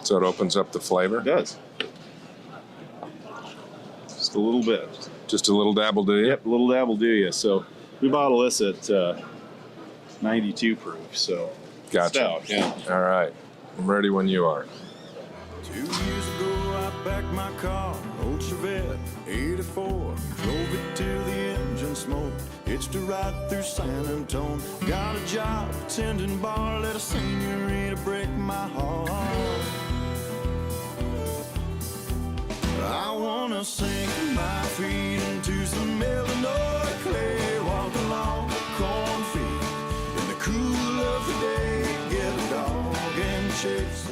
So it opens up the flavor? It does. Just a little bit. Just a little dabble, do you? Yep, a little dabble, do you? So we bottle this at 92 proof, so Gotcha. stout, yeah. All right. I'm ready when you are. 2 years ago, I packed my car, old Chevette, 84. Drove it till the engine smoked. Hitched a ride through San Antonio. Got a job, tending bar, let a senorita break my heart. I wanna sink my feet into some Illinois clay. Walk along the cornfield in the cool of the day. Get a dog and chase.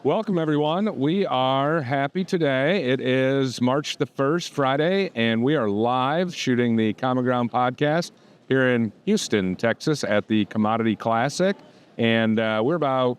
Welcome, everyone. We are happy today. It is March the 1st, Friday, and we are live shooting the CommonGround podcast here in Houston, Texas at the Commodity Classic. And we're about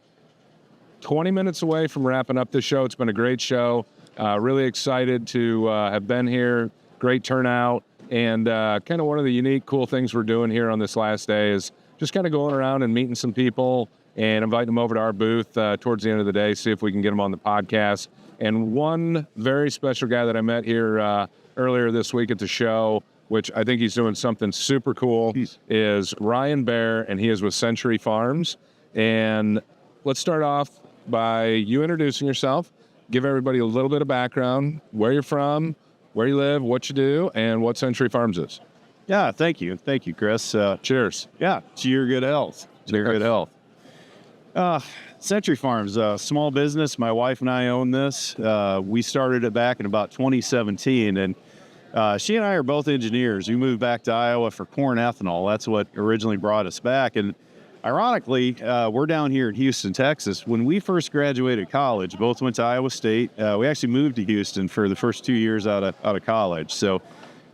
20 minutes away from wrapping up the show. It's been a great show. Really excited to have been here. Great turnout. And kind of one of the unique, cool things we're doing here on this last day is just kind of going around and meeting some people and inviting them over to our booth towards the end of the day, see if we can get them on the podcast. And one very special guy that I met here earlier this week at the show, which I think he's doing something super cool, is Ryan Bear, and he is with Century Farms. And let's start off by you introducing yourself. Give everybody a little bit of background, where you're from, where you live, what you do, and what Century Farms is. Yeah, thank you. Thank you, Chris. Cheers. Yeah, to your good health. To your good health. Century Farms, a small business. My wife and I own this. We started it back in about 2017, and she and I are both engineers. We moved back to Iowa for corn ethanol. That's what originally brought us back. And ironically, we're down here in Houston, Texas. When we first graduated college, both went to Iowa State. We actually moved to Houston for the first 2 years out of college. So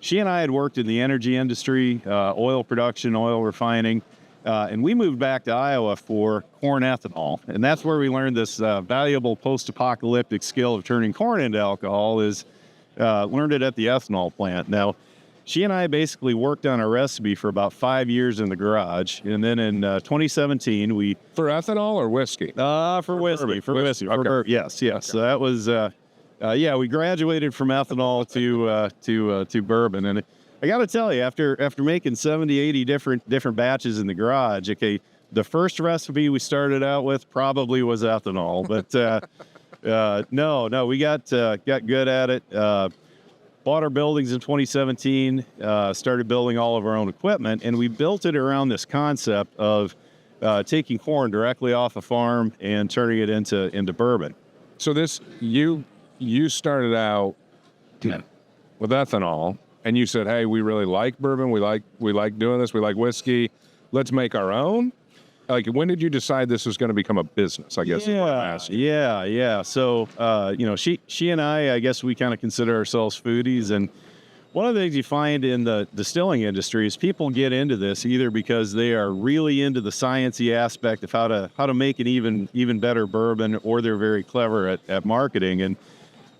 she and I had worked in the energy industry, oil production, oil refining. And we moved back to Iowa for corn ethanol. And that's where we learned this valuable post-apocalyptic skill of turning corn into alcohol learned it at the ethanol plant. Now, she and I basically worked on a recipe for about 5 years in the garage. And then in 2017, we... For ethanol or whiskey? For whiskey. For whiskey. Okay. Yes. Okay. So that was... we graduated from ethanol to bourbon. And I got to tell you, after making 70, 80 different batches in the garage, okay, the first recipe we started out with probably was ethanol, but no, we got good at it. Bought our buildings in 2017, started building all of our own equipment, and we built it around this concept of taking corn directly off a farm and turning it into bourbon. So you started out with ethanol. And you said, hey, we really like bourbon. We like doing this. We like whiskey. Let's make our own. Like, when did you decide this was going to become a business, I guess? Yeah. So, she and I guess we kind of consider ourselves foodies. And one of the things you find in the distilling industry is people get into this either because they are really into the sciencey aspect of how to make an even better bourbon, or they're very clever at marketing. And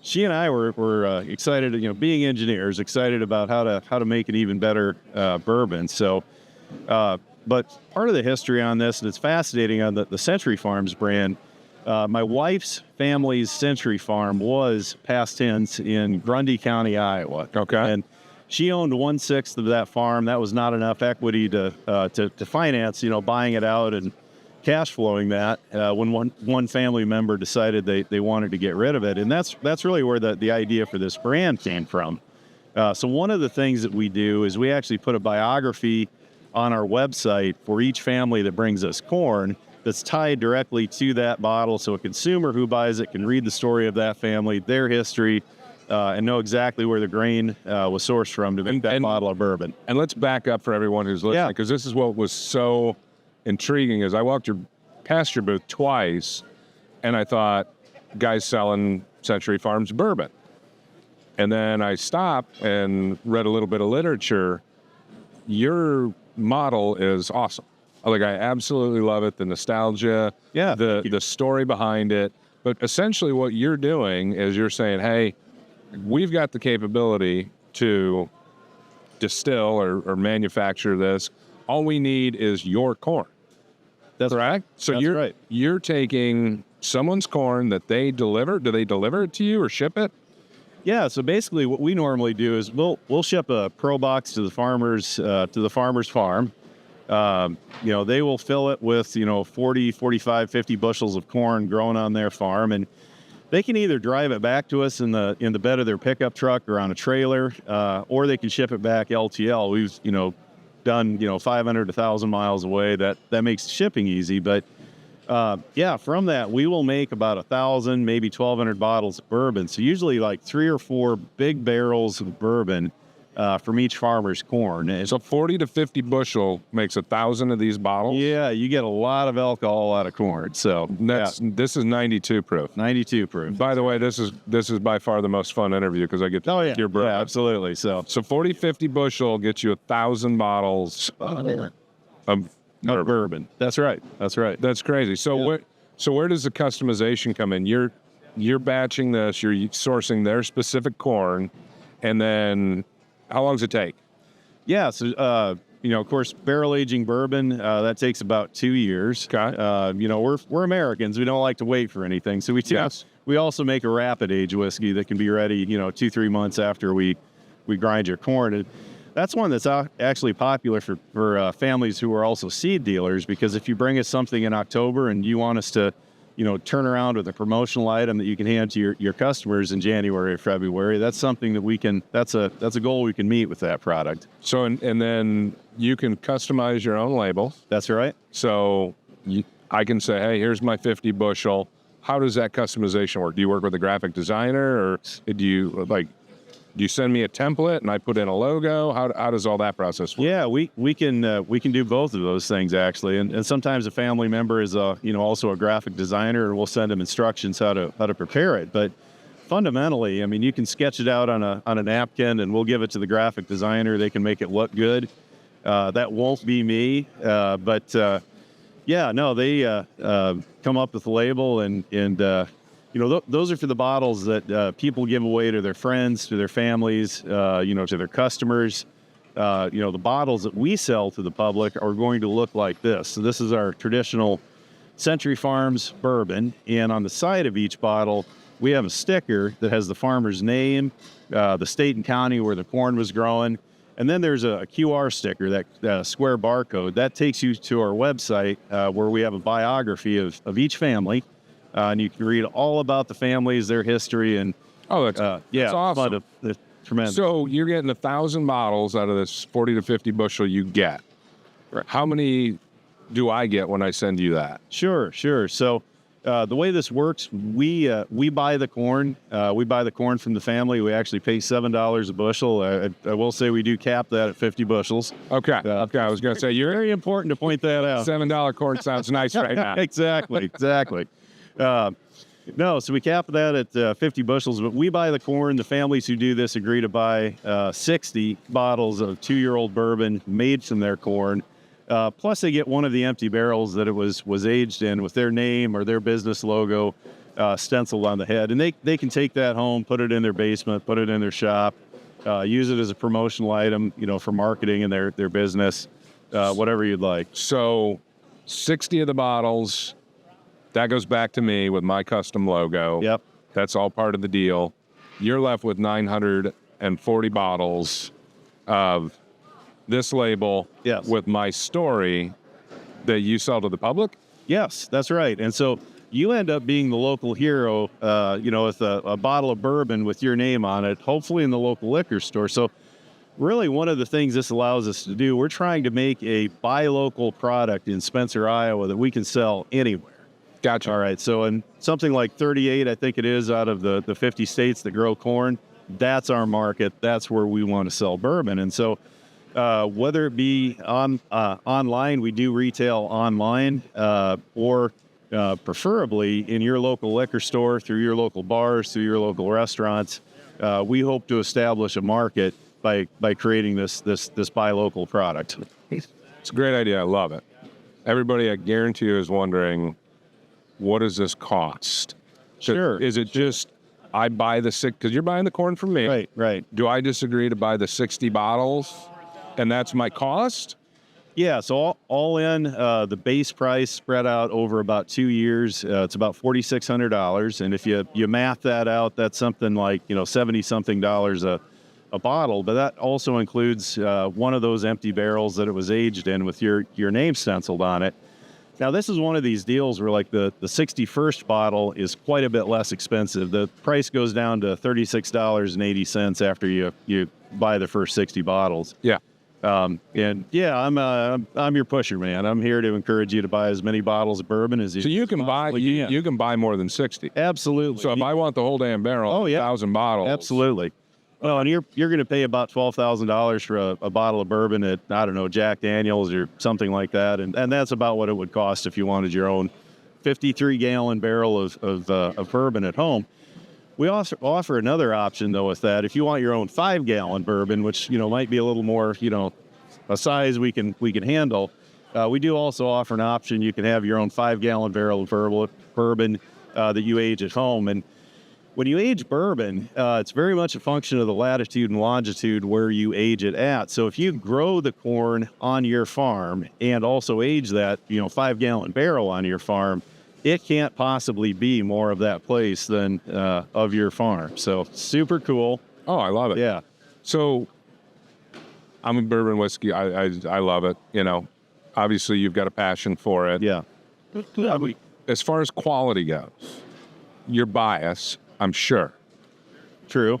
she and I were excited, being engineers, excited about how to make an even better bourbon. So, but part of the history on this, and it's fascinating on the Century Farms brand, my wife's family's Century Farm was past tense in Grundy County, Iowa. Okay. And she owned 1/6 of that farm. That was not enough equity to finance, buying it out and cash flowing that when one family member decided they wanted to get rid of it. And that's really where the idea for this brand came from. So one of the things that we do is we actually put a biography on our website for each family that brings us corn that's tied directly to that bottle, so a consumer who buys it can read the story of that family, their history, and know exactly where the grain was sourced from to make that bottle of bourbon. And let's back up for everyone who's listening, because this is what was so intriguing. Is I walked past your booth twice, and I thought, guys selling Century Farms bourbon. And then I stopped and read a little bit of literature. Your model is awesome. Like, I absolutely love it. The nostalgia, the story behind it. But essentially what you're doing is you're saying, hey, we've got the capability to distill or manufacture this. All we need is your corn. That's correct. So you're taking someone's corn that they deliver. Do they deliver it to you or ship it? Yeah, so basically what we normally do is we'll ship a pro box to the farmer's farm. They will fill it with, 40, 45, 50 bushels of corn grown on their farm, and they can either drive it back to us in the bed of their pickup truck or on a trailer, or they can ship it back LTL. We've, done, 500 to 1,000 miles away. That makes shipping easy, but from that, we will make about 1,000, maybe 1,200 bottles of bourbon. So usually like 3 or 4 big barrels of bourbon from each farmer's corn. And So 40 to 50 bushel makes 1,000 of these bottles? yeah, you get a lot of alcohol out of corn. So This is 92 proof. 92 proof. By the way, this is by far the most fun interview because I get to pick your bourbon. Yeah, absolutely. So 40, 50 bushel gets you 1,000 bottles of bourbon. That's right. That's crazy. So where does the customization come in? You're batching this, you're sourcing their specific corn, and then how long does it take? Yeah, so of course, barrel aging bourbon that takes about 2 years. Okay. We're Americans. We don't like to wait for anything, so we also make a rapid age whiskey that can be ready 2-3 months after we grind your corn. And that's one that's actually popular for families who are also seed dealers, because if you bring us something in October and you want us to, turn around with a promotional item that you can hand to your customers in January or February, that's something that that's a goal we can meet with that product. So, and then you can customize your own label. That's right. So I can say, hey, here's my 50 bushel. How does that customization work? Do you work with a graphic designer, or do you send me a template and I put in a logo? How does all that process work? Yeah, we can do both of those things actually, and sometimes a family member is also a graphic designer, and we'll send them instructions how to prepare it. But fundamentally, I mean, you can sketch it out on a napkin, and we'll give it to the graphic designer. They can make it look good. That won't be me, but they come up with a label and. Those are for the bottles that people give away to their friends, to their families, to their customers. The bottles that we sell to the public are going to look like this. So this is our traditional Century Farms bourbon. And on the side of each bottle, we have a sticker that has the farmer's name, the state and county where the corn was growing. And then there's a QR sticker, that square barcode. That takes you to our website where we have a biography of each family. And you can read all about the families, their history, and that's awesome. Fun, tremendous. So you're getting 1,000 bottles out of this 40 to 50 bushel you get. Right. How many do I get when I send you that? Sure. So the way this works, we buy the corn. We buy the corn from the family. We actually pay $7 a bushel. I will say we do cap that at 50 bushels. Okay. I was going to say you're very important to point that out. $7 corn sounds nice right now. Exactly. So we cap that at 50 bushels, but we buy the corn. The families who do this agree to buy 60 bottles of 2-year-old bourbon made from their corn. Plus they get one of the empty barrels that it was aged in with their name or their business logo stenciled on the head. And they can take that home, put it in their basement, put it in their shop, use it as a promotional item, for marketing in their business, whatever you'd like. So 60 of the bottles, that goes back to me with my custom logo. Yep. That's all part of the deal. You're left with 940 bottles of this label with my story that you sell to the public? Yes, that's right. And so you end up being the local hero, with a bottle of bourbon with your name on it, hopefully in the local liquor store. So really one of the things this allows us to do, we're trying to make a buy local product in Spencer, Iowa that we can sell anywhere. Gotcha. All right. So in something like 38, I think it is, out of the 50 states that grow corn, that's our market. That's where we want to sell bourbon. And so whether it be online, we do retail online, or preferably in your local liquor store, through your local bars, through your local restaurants, we hope to establish a market by creating this buy local product. It's a great idea. I love it. Everybody, I guarantee you, is wondering, what does this cost? Sure. Is it just I buy the because you're buying the corn from me? Right. Do I just agree to buy the 60 bottles, and that's my cost? Yeah, so all in, the base price spread out over about 2 years, it's about $4,600, and if you math that out, that's something like 70-something dollars a bottle. But that also includes one of those empty barrels that it was aged in with your name stenciled on it. Now, this is one of these deals where like the 61st bottle is quite a bit less expensive. The price goes down to $36.80 after you buy the first 60 bottles. Yeah. And yeah, I'm your pusher, man. I'm here to encourage you to buy as many bottles of bourbon as you. So you can buy you can buy more than 60. Absolutely. So if I want the whole damn barrel, 1,000 bottles. Absolutely. Well, and you're going to pay about $12,000 for a bottle of bourbon at, I don't know, Jack Daniel's or something like that, and that's about what it would cost if you wanted your own 53-gallon barrel of bourbon at home. We also offer another option, though, with that. If you want your own 5-gallon bourbon, which might be a little more, a size we can handle, we do also offer an option. You can have your own 5-gallon barrel of bourbon that you age at home. And when you age bourbon, it's very much a function of the latitude and longitude where you age it at. So if you grow the corn on your farm and also age that 5-gallon barrel on your farm, it can't possibly be more of that place than of your farm. So super cool. Oh, I love it. Yeah. So I'm a bourbon whiskey. I love it. Obviously you've got a passion for it. Yeah. As far as quality goes, your bias, I'm sure. True.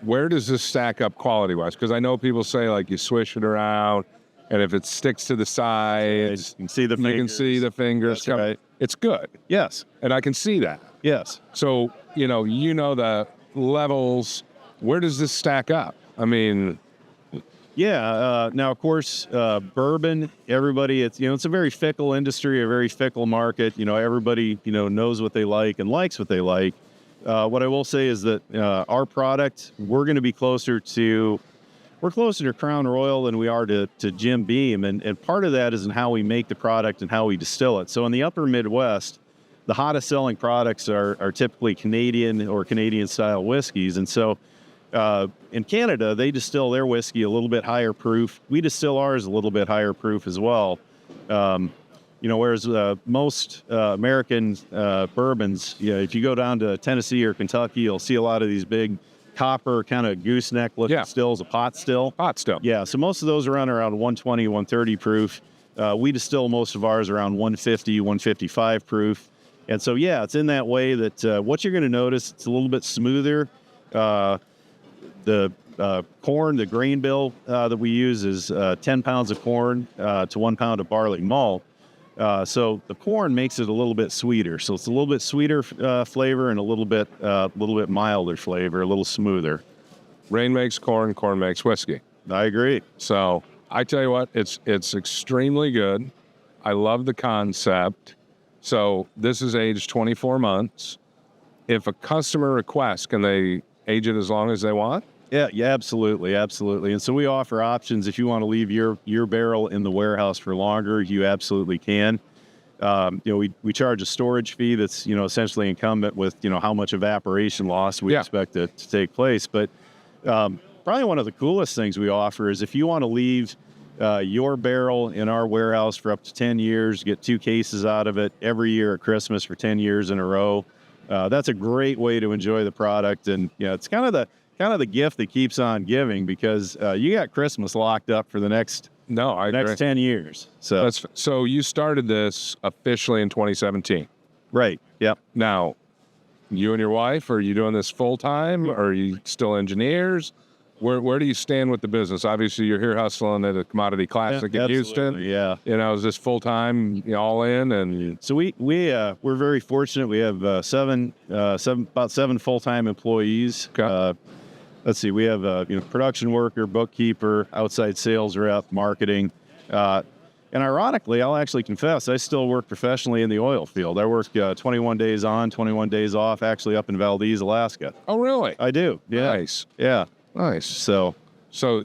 Where does this stack up quality-wise? Because I know people say, like, you swish it around, and if it sticks to the sides, you can see the fingers. You can see the fingers. That's right. It's good. Yes. And I can see that. Yes. So, the levels. Where does this stack up? I mean... Yeah. Now, of course, bourbon, everybody, it's a very fickle industry, a very fickle market. Everybody, knows what they like and likes what they like. What I will say is that our product, we're going to be closer to Crown Royal than we are to Jim Beam. And part of that is in how we make the product and how we distill it. So in the upper Midwest, the hottest selling products are typically Canadian or Canadian style whiskeys. And so in Canada, they distill their whiskey a little bit higher proof. We distill ours a little bit higher proof as well. Whereas most American bourbons, if you go down to Tennessee or Kentucky, you'll see a lot of these big copper kind of gooseneck looking stills, a pot still. Pot still. Yeah, so most of those are around 120, 130 proof. We distill most of ours around 150, 155 proof. And so, yeah, it's in that way that what you're going to notice, it's a little bit smoother. The corn, the grain bill that we use is 10 pounds of corn to 1 pound of barley malt. So the corn makes it a little bit sweeter. So it's a little bit sweeter flavor and a little bit milder flavor, a little smoother. Rain makes corn, corn makes whiskey. I agree. So I tell you what, it's extremely good. I love the concept. So this is aged 24 months. If a customer requests, can they age it as long as they want? Yeah, absolutely. And so we offer options. If you want to leave your barrel in the warehouse for longer, you absolutely can. We charge a storage fee that's, essentially incumbent with, how much evaporation loss we expect to take place. But probably one of the coolest things we offer is if you want to leave your barrel in our warehouse for up to 10 years, get 2 cases out of it every year at Christmas for 10 years in a row. That's a great way to enjoy the product. And, it's kind of the gift that keeps on giving because you got Christmas locked up for the next 10 years. So you started this officially in 2017. Right. Yep. Now, you and your wife, are you doing this full time? Or are you still engineers? Where do you stand with the business? Obviously, you're here hustling at a Commodity Classic in Houston. Yeah. Is this full time, all in? And so we're very fortunate. We have about 7 full time employees. Okay. Let's see, we have a production worker, bookkeeper, outside sales rep, marketing. And ironically, I'll actually confess, I still work professionally in the oil field. I work 21 days on, 21 days off, actually up in Valdez, Alaska. Oh, really? I do. Yeah. Nice. Yeah. Nice. So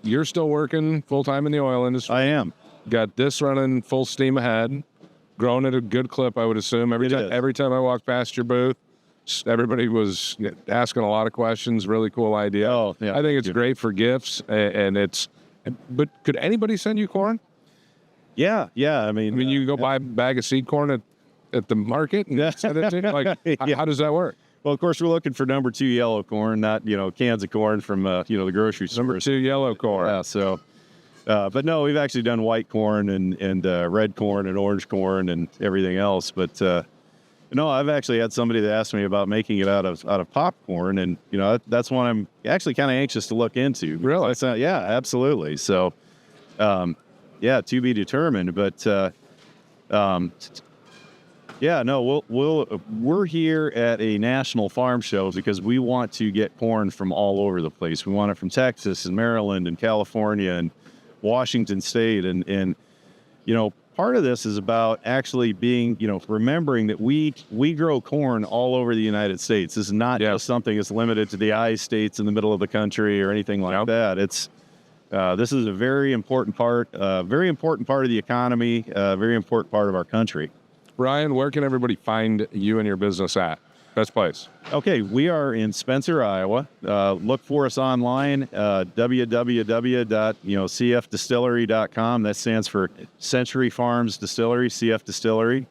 you're still working full-time in the oil industry? I am. Got this running full steam ahead, growing at a good clip, I would assume. Every time I walk past your booth, everybody was asking a lot of questions. Really cool idea. Oh, yeah. I think it's great for gifts, but could anybody send you corn? Yeah. I mean, you can go buy a bag of seed corn at the market and send it to you? Like, Yeah. how does that work? well, of course, we're looking for number 2 yellow corn, not, cans of corn from, the grocery store. Number 2 yellow corn. Yeah. So, but no, we've actually done white corn and red corn and orange corn and everything else. But, no, I've actually had somebody that asked me about making it out of popcorn. And, that's one I'm actually kind of anxious to look into. Really? Yeah, absolutely. So, yeah, to be determined. But, yeah, no, we're here at a national farm show because we want to get corn from all over the place. We want it from Texas and Maryland and California and Washington State. And part of this is about actually being, remembering that we grow corn all over the United States. This is not just something that's limited to the I states in the middle of the country or anything like that. It's this is a very important part of the economy, a very important part of our country. Ryan, where can everybody find you and your business at? Best place. Okay, we are in Spencer, Iowa. Look for us online, www.cfdistillery.com. That stands for Century Farms Distillery, CF Distillery.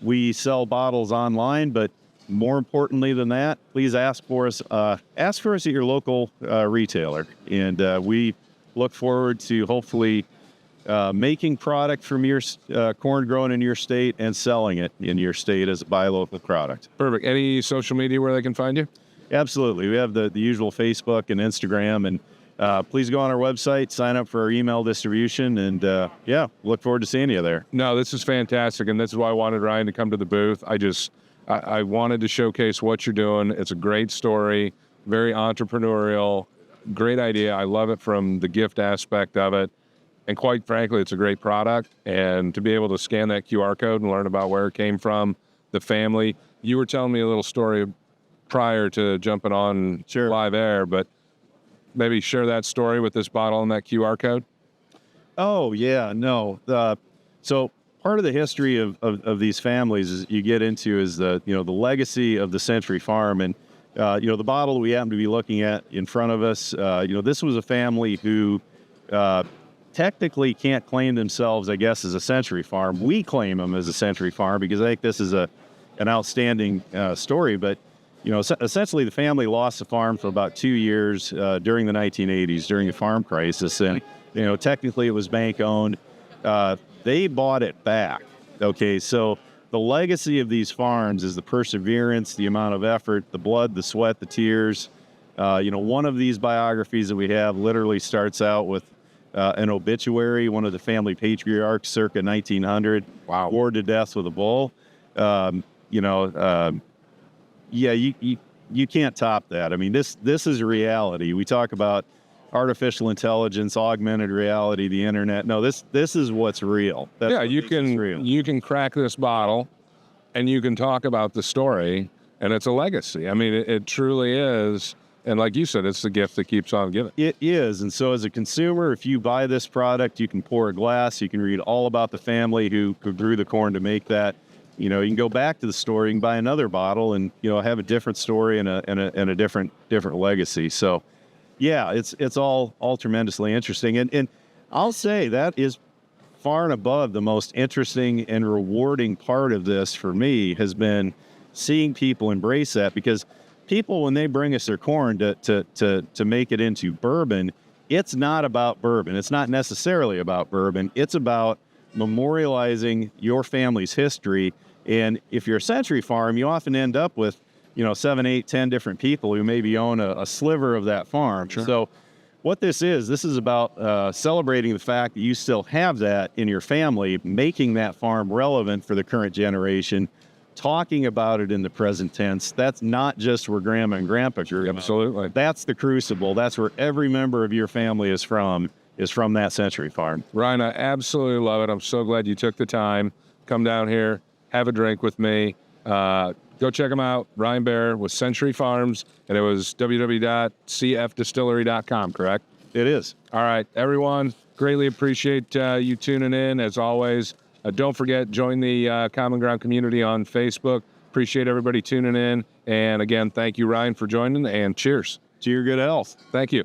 We sell bottles online, but more importantly than that, please ask for us at your local retailer. And we look forward to hopefully making product from your corn grown in your state and selling it in your state as a buy local product. Perfect. Any social media where they can find you? Absolutely. We have the usual Facebook and Instagram, and please go on our website, sign up for our email distribution, and look forward to seeing you there. No, this is fantastic, and this is why I wanted Ryan to come to the booth. I wanted to showcase what you're doing. It's a great story, very entrepreneurial, great idea. I love it from the gift aspect of it. And quite frankly, it's a great product. And to be able to scan that QR code and learn about where it came from, the family. You were telling me a little story prior to jumping on live air, but maybe share that story with this bottle and that QR code. Oh, yeah, no. So part of the history of these families is you get into is the legacy of the Century Farm. And, the bottle we happen to be looking at in front of us, this was a family who technically can't claim themselves, I guess, as a Century Farm. We claim them as a Century Farm because I think this is an outstanding story. But, essentially the family lost the farm for about 2 years during the 1980s, during the farm crisis. And, technically it was bank owned. They bought it back. Okay, so the legacy of these farms is the perseverance, the amount of effort, the blood, the sweat, the tears. One of these biographies that we have literally starts out with an obituary, one of the family patriarchs circa 1900, gored to death with a bull. You can't top that. I mean, this is reality. We talk about artificial intelligence, augmented reality, the internet. No, this is what's real. You can crack this bottle and you can talk about the story, and it's a legacy. I mean, it truly is. And like you said, it's the gift that keeps on giving. It is. And so as a consumer, if you buy this product, you can pour a glass, you can read all about the family who grew the corn to make that. You can go back to the store, you can buy another bottle and, have a different story and a different legacy. So yeah, it's all tremendously interesting. And I'll say that is far and above the most interesting and rewarding part of this for me has been seeing people embrace that, because people, when they bring us their corn to make it into bourbon, it's not about bourbon. It's not necessarily about bourbon. It's about memorializing your family's history. And if you're a Century Farm, you often end up with, 7, 8, 10 different people who maybe own a sliver of that farm. Sure. So what this is about celebrating the fact that you still have that in your family, making that farm relevant for the current generation, talking about it in the present tense. That's not just where Grandma and Grandpa grew up. Absolutely. That's the crucible. That's where every member of your family is from that Century Farm. Ryan, I absolutely love it. I'm so glad you took the time. Come down here, have a drink with me. Go check them out. Ryan Baer with Century Farms, and it was www.cfdistillery.com, correct? It is. All right, everyone, greatly appreciate you tuning in, as always. Don't forget, join the Common Ground community on Facebook. Appreciate everybody tuning in. And again, thank you, Ryan, for joining, and cheers. To your good health. Thank you.